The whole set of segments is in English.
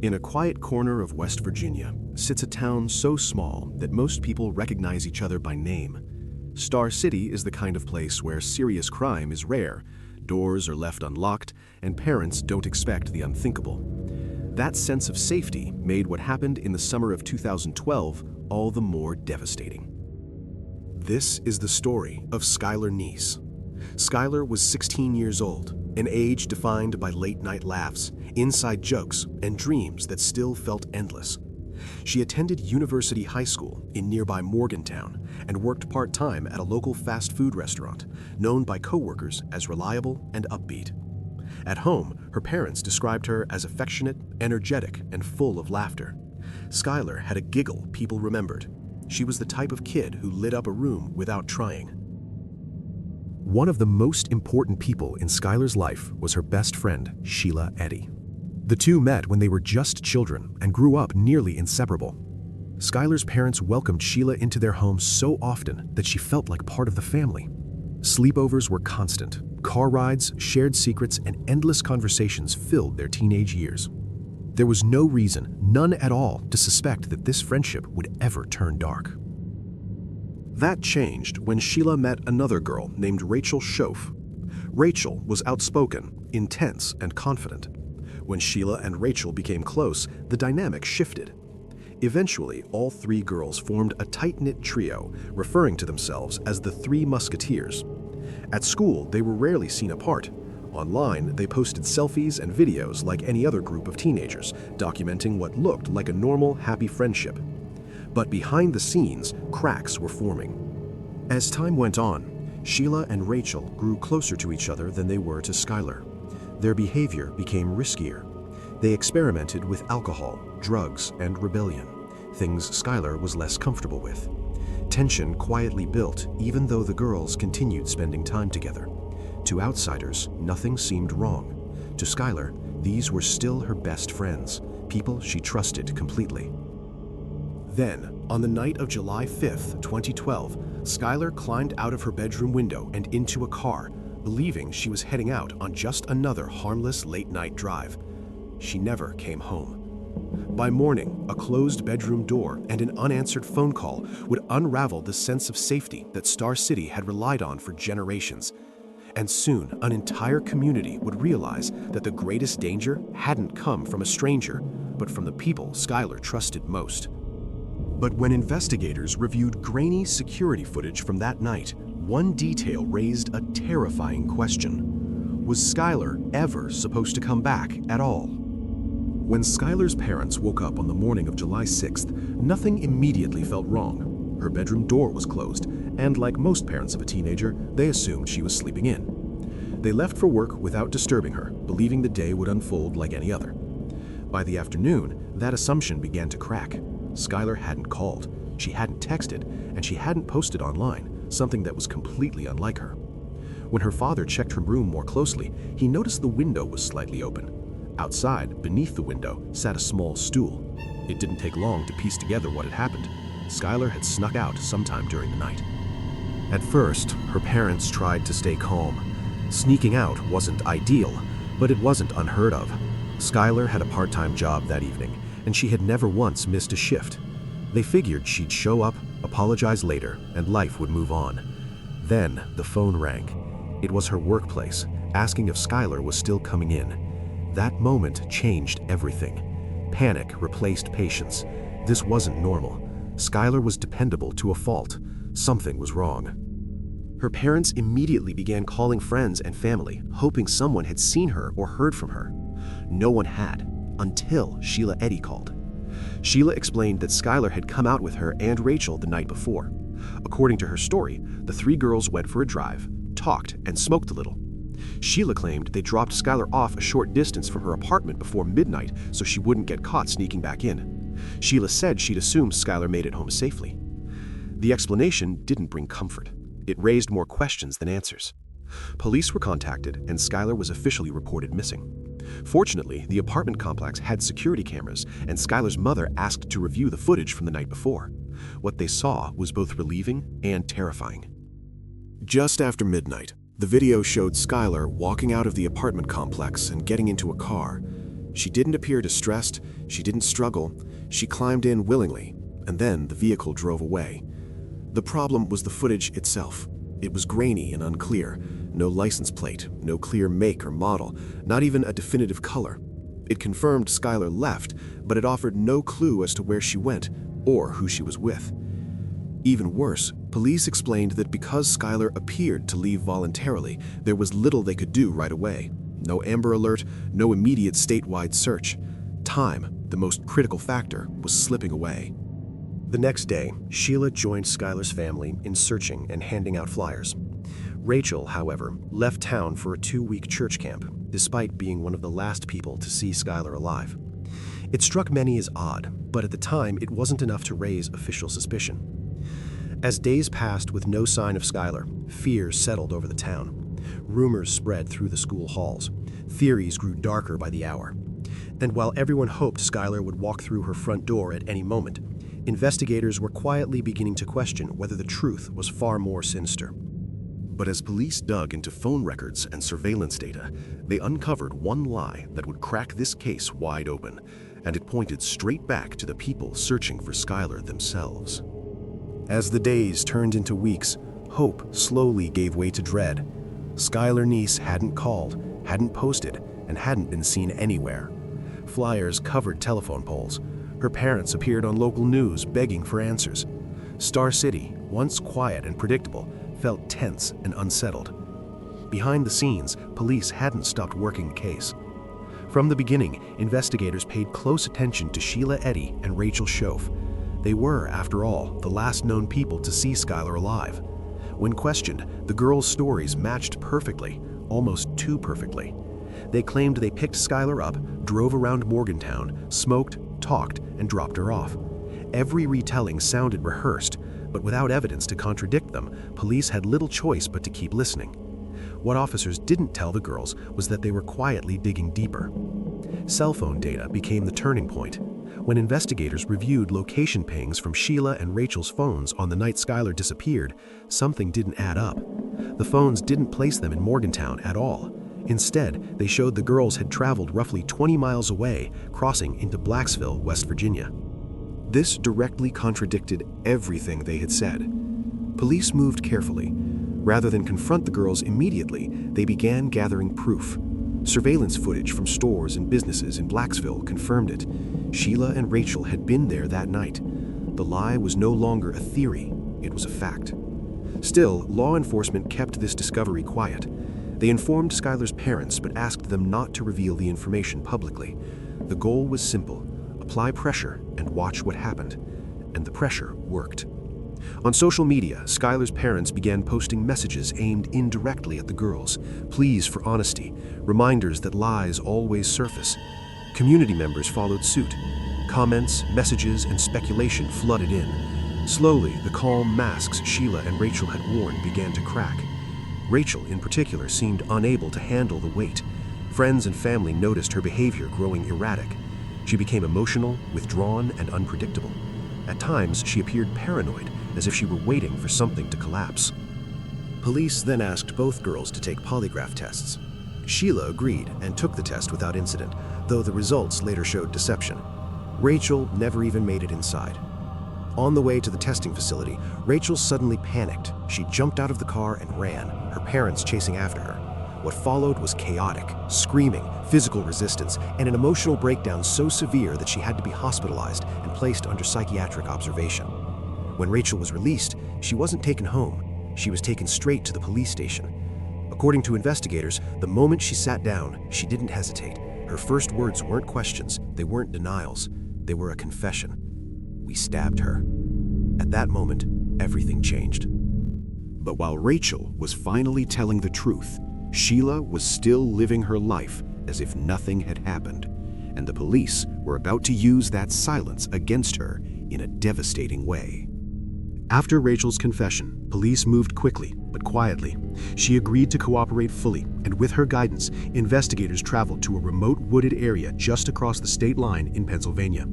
In a quiet corner of West Virginia sits a town so small that most people recognize each other by name. Star City is the kind of place where serious crime is rare, doors are left unlocked, and parents don't expect the unthinkable. That sense of safety made what happened in the summer of 2012 all the more devastating. This is the story of Skylar Neese. Skylar was 16 years old, an age defined by late-night laughs, inside jokes, and dreams that still felt endless. She attended University High School in nearby Morgantown and worked part-time at a local fast food restaurant, known by coworkers as reliable and upbeat. At home, her parents described her as affectionate, energetic, and full of laughter. Skylar had a giggle people remembered. She was the type of kid who lit up a room without trying. One of the most important people in Skylar's life was her best friend, Sheila Eddy. The two met when they were just children and grew up nearly inseparable. Skylar's parents welcomed Sheila into their home so often that she felt like part of the family. Sleepovers were constant. Car rides, shared secrets, and endless conversations filled their teenage years. There was no reason, none at all, to suspect that this friendship would ever turn dark. That changed when Sheila met another girl named Rachel Schoaf. Rachel was outspoken, intense, and confident. When Sheila and Rachel became close, the dynamic shifted. Eventually, all three girls formed a tight-knit trio, referring to themselves as the Three Musketeers. At school, they were rarely seen apart. Online, they posted selfies and videos like any other group of teenagers, documenting what looked like a normal, happy friendship. But behind the scenes, cracks were forming. As time went on, Sheila and Rachel grew closer to each other than they were to Skylar. Their behavior became riskier. They experimented with alcohol, drugs, and rebellion, things Skylar was less comfortable with. Tension quietly built, even though the girls continued spending time together. To outsiders, nothing seemed wrong. To Skylar, these were still her best friends, people she trusted completely. Then, on the night of July 5th, 2012, Skylar climbed out of her bedroom window and into a car, believing she was heading out on just another harmless late-night drive. She never came home. By morning, a closed bedroom door and an unanswered phone call would unravel the sense of safety that Star City had relied on for generations. And soon, an entire community would realize that the greatest danger hadn't come from a stranger, but from the people Skylar trusted most. But when investigators reviewed grainy security footage from that night, one detail raised a terrifying question. Was Skylar ever supposed to come back at all? When Skylar's parents woke up on the morning of July 6th, nothing immediately felt wrong. Her bedroom door was closed, and like most parents of a teenager, they assumed she was sleeping in. They left for work without disturbing her, believing the day would unfold like any other. By the afternoon, that assumption began to crack. Skylar hadn't called, she hadn't texted, and she hadn't posted online, something that was completely unlike her. When her father checked her room more closely, he noticed the window was slightly open. Outside, beneath the window, sat a small stool. It didn't take long to piece together what had happened. Skylar had snuck out sometime during the night. At first, her parents tried to stay calm. Sneaking out wasn't ideal, but it wasn't unheard of. Skylar had a part-time job that evening, and she had never once missed a shift. They figured she'd show up, apologize later, and life would move on. Then the phone rang. It was her workplace, asking if Skylar was still coming in. That moment changed everything. Panic replaced patience. This wasn't normal. Skylar was dependable to a fault. Something was wrong. Her parents immediately began calling friends and family, hoping someone had seen her or heard from her. No one had, until Sheila Eddy called. Sheila explained that Skylar had come out with her and Rachel the night before. According to her story, the three girls went for a drive, talked, and smoked a little. Sheila claimed they dropped Skylar off a short distance from her apartment before midnight so she wouldn't get caught sneaking back in. Sheila said she'd assumed Skylar made it home safely. The explanation didn't bring comfort. It raised more questions than answers. Police were contacted and Skylar was officially reported missing. Fortunately, the apartment complex had security cameras and Skylar's mother asked to review the footage from the night before. What they saw was both relieving and terrifying. Just after midnight, the video showed Skylar walking out of the apartment complex and getting into a car. She didn't appear distressed, she didn't struggle, she climbed in willingly, and then the vehicle drove away. The problem was the footage itself. It was grainy and unclear, no license plate, no clear make or model, not even a definitive color. It confirmed Skylar left, but it offered no clue as to where she went or who she was with. Even worse, police explained that because Skylar appeared to leave voluntarily, there was little they could do right away. No Amber Alert, no immediate statewide search. Time, the most critical factor, was slipping away. The next day, Sheila joined Skylar's family in searching and handing out flyers. Rachel, however, left town for a 2-week church camp, despite being one of the last people to see Skylar alive. It struck many as odd, but at the time it wasn't enough to raise official suspicion. As days passed with no sign of Skylar, fears settled over the town. Rumors spread through the school halls. Theories grew darker by the hour. And while everyone hoped Skylar would walk through her front door at any moment, investigators were quietly beginning to question whether the truth was far more sinister. But as police dug into phone records and surveillance data, they uncovered one lie that would crack this case wide open, and it pointed straight back to the people searching for Skylar themselves. As the days turned into weeks, hope slowly gave way to dread. Skylar Neese hadn't called, hadn't posted, and hadn't been seen anywhere. Flyers covered telephone poles. Her parents appeared on local news begging for answers. Star City, once quiet and predictable, felt tense and unsettled. Behind the scenes, police hadn't stopped working the case. From the beginning, investigators paid close attention to Sheila Eddy and Rachel Schoaf. They were, after all, the last known people to see Skylar alive. When questioned, the girls' stories matched perfectly, almost too perfectly. They claimed they picked Skylar up, drove around Morgantown, smoked, talked, and dropped her off. Every retelling sounded rehearsed, but without evidence to contradict them, police had little choice but to keep listening. What officers didn't tell the girls was that they were quietly digging deeper. Cell phone data became the turning point. When investigators reviewed location pings from Sheila and Rachel's phones on the night Skylar disappeared, something didn't add up. The phones didn't place them in Morgantown at all. Instead, they showed the girls had traveled roughly 20 miles away, crossing into Blacksville, West Virginia. This directly contradicted everything they had said. Police moved carefully. Rather than confront the girls immediately, they began gathering proof. Surveillance footage from stores and businesses in Blacksville confirmed it. Sheila and Rachel had been there that night. The lie was no longer a theory, it was a fact. Still, law enforcement kept this discovery quiet. They informed Skylar's parents but asked them not to reveal the information publicly. The goal was simple: apply pressure and watch what happened. And the pressure worked. On social media, Skylar's parents began posting messages aimed indirectly at the girls, pleas for honesty, reminders that lies always surface. Community members followed suit. Comments, messages, and speculation flooded in. Slowly, the calm masks Sheila and Rachel had worn began to crack. Rachel, in particular, seemed unable to handle the weight. Friends and family noticed her behavior growing erratic. She became emotional, withdrawn, and unpredictable. At times, she appeared paranoid, as if she were waiting for something to collapse. Police then asked both girls to take polygraph tests. Sheila agreed and took the test without incident, though the results later showed deception. Rachel never even made it inside. On the way to the testing facility, Rachel suddenly panicked. She jumped out of the car and ran, her parents chasing after her. What followed was chaotic, screaming, physical resistance, and an emotional breakdown so severe that she had to be hospitalized and placed under psychiatric observation. When Rachel was released, she wasn't taken home. She was taken straight to the police station. According to investigators, the moment she sat down, she didn't hesitate. Her first words weren't questions, they weren't denials, they were a confession. "We stabbed her." At that moment, everything changed. But while Rachel was finally telling the truth, Sheila was still living her life as if nothing had happened, and the police were about to use that silence against her in a devastating way. After Rachel's confession, police moved quickly, but quietly. She agreed to cooperate fully, and with her guidance, investigators traveled to a remote wooded area just across the state line in Pennsylvania.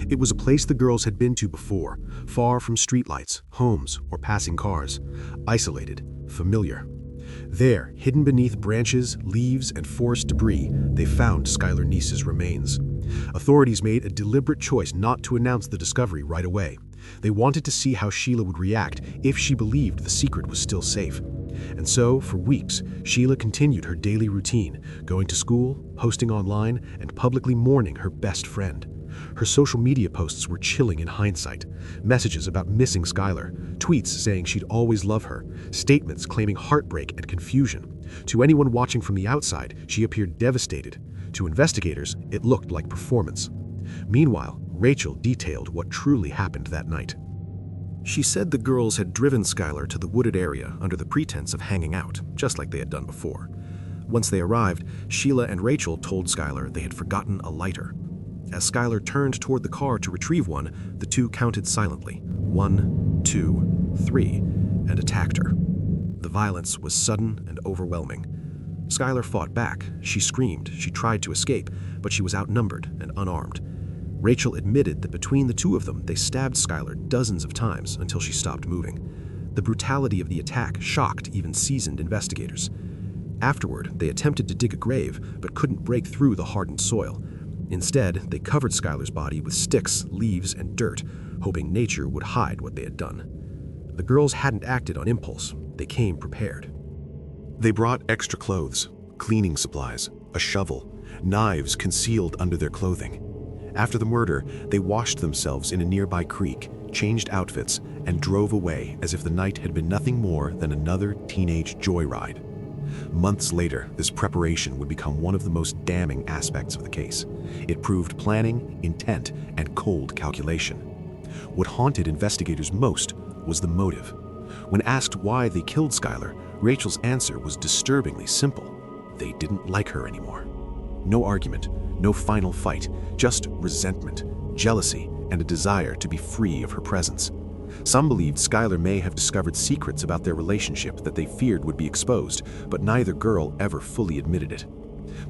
It was a place the girls had been to before, far from streetlights, homes, or passing cars. Isolated, familiar. There, hidden beneath branches, leaves, and forest debris, they found Skylar Neese's remains. Authorities made a deliberate choice not to announce the discovery right away. They wanted to see how Sheila would react if she believed the secret was still safe. And so, for weeks, Sheila continued her daily routine, going to school, posting online, and publicly mourning her best friend. Her social media posts were chilling in hindsight. Messages about missing Skylar, tweets saying she'd always love her, statements claiming heartbreak and confusion. To anyone watching from the outside, she appeared devastated. To investigators, it looked like performance. Meanwhile, Rachel detailed what truly happened that night. She said the girls had driven Skylar to the wooded area under the pretense of hanging out, just like they had done before. Once they arrived, Sheila and Rachel told Skylar they had forgotten a lighter. As Skylar turned toward the car to retrieve one, the two counted silently, 1, 2, 3, and attacked her. The violence was sudden and overwhelming. Skylar fought back. She screamed. She tried to escape, but she was outnumbered and unarmed. Rachel admitted that between the two of them, they stabbed Skylar dozens of times until she stopped moving. The brutality of the attack shocked even seasoned investigators. Afterward, they attempted to dig a grave, but couldn't break through the hardened soil. Instead, they covered Skylar's body with sticks, leaves, and dirt, hoping nature would hide what they had done. The girls hadn't acted on impulse. They came prepared. They brought extra clothes, cleaning supplies, a shovel, knives concealed under their clothing. After the murder, they washed themselves in a nearby creek, changed outfits, and drove away as if the night had been nothing more than another teenage joyride. Months later, this preparation would become one of the most damning aspects of the case. It proved planning, intent, and cold calculation. What haunted investigators most was the motive. When asked why they killed Skylar, Rachel's answer was disturbingly simple. They didn't like her anymore. No argument, no final fight, just resentment, jealousy, and a desire to be free of her presence. Some believed Skylar may have discovered secrets about their relationship that they feared would be exposed, but neither girl ever fully admitted it.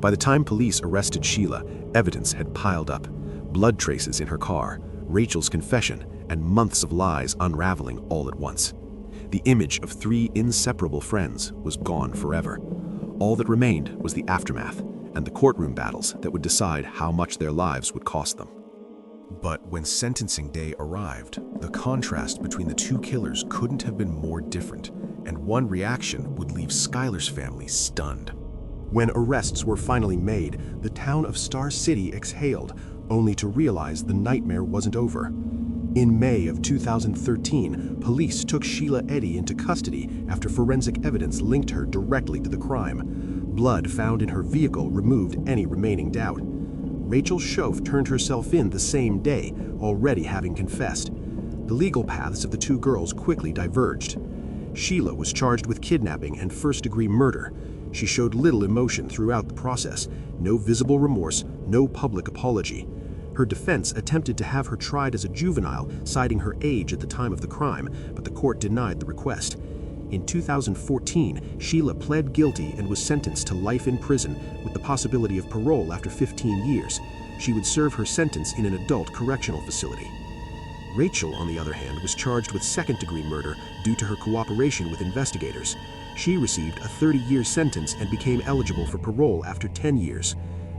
By the time police arrested Sheila, evidence had piled up. Blood traces in her car, Rachel's confession, and months of lies unraveling all at once. The image of three inseparable friends was gone forever. All that remained was the aftermath and the courtroom battles that would decide how much their lives would cost them. But when sentencing day arrived, the contrast between the two killers couldn't have been more different, and one reaction would leave Skylar's family stunned. When arrests were finally made, the town of Star City exhaled, only to realize the nightmare wasn't over. In May of 2013, police took Sheila Eddy into custody after forensic evidence linked her directly to the crime. Blood found in her vehicle removed any remaining doubt. Rachel Schoaf turned herself in the same day, already having confessed. The legal paths of the two girls quickly diverged. Sheila was charged with kidnapping and first-degree murder. She showed little emotion throughout the process, no visible remorse, no public apology. Her defense attempted to have her tried as a juvenile, citing her age at the time of the crime, but the court denied the request. In 2014, Sheila pled guilty and was sentenced to life in prison with the possibility of parole after 15 years. She would serve her sentence in an adult correctional facility. Rachel, on the other hand, was charged with second-degree murder due to her cooperation with investigators. She received a 30-year sentence and became eligible for parole after 10 years.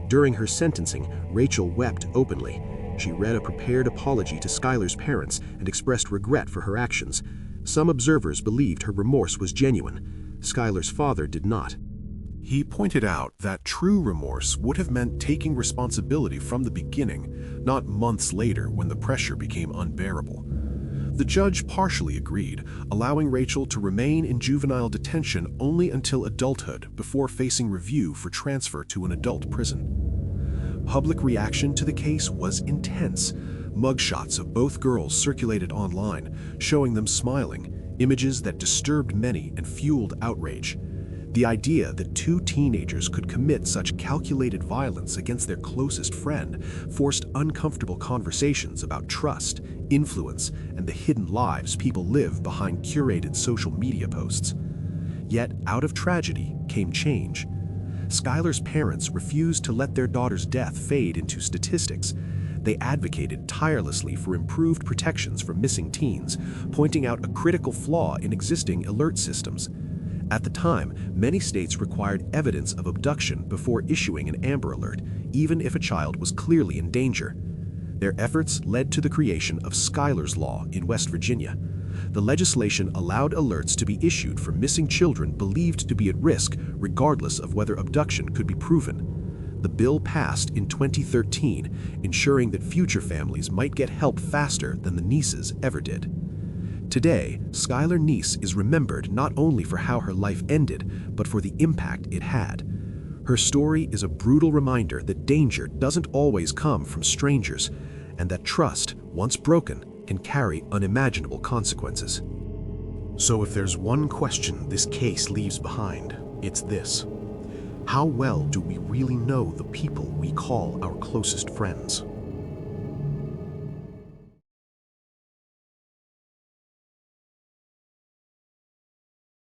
During her sentencing, Rachel wept openly. She read a prepared apology to Skylar's parents and expressed regret for her actions. Some observers believed her remorse was genuine. Skylar's father did not. He pointed out that true remorse would have meant taking responsibility from the beginning, not months later when the pressure became unbearable. The judge partially agreed, allowing Rachel to remain in juvenile detention only until adulthood before facing review for transfer to an adult prison. Public reaction to the case was intense. Mugshots of both girls circulated online, showing them smiling, images that disturbed many and fueled outrage. The idea that two teenagers could commit such calculated violence against their closest friend forced uncomfortable conversations about trust, influence, and the hidden lives people live behind curated social media posts. Yet, out of tragedy came change. Skylar's parents refused to let their daughter's death fade into statistics. They advocated tirelessly for improved protections for missing teens, pointing out a critical flaw in existing alert systems. At the time, many states required evidence of abduction before issuing an Amber Alert, even if a child was clearly in danger. Their efforts led to the creation of Skylar's Law in West Virginia. The legislation allowed alerts to be issued for missing children believed to be at risk, regardless of whether abduction could be proven. The bill passed in 2013, ensuring that future families might get help faster than the Neeses ever did. Today, Skylar Neese is remembered not only for how her life ended, but for the impact it had. Her story is a brutal reminder that danger doesn't always come from strangers, and that trust, once broken, can carry unimaginable consequences. So if there's one question this case leaves behind, it's this: how well do we really know the people we call our closest friends?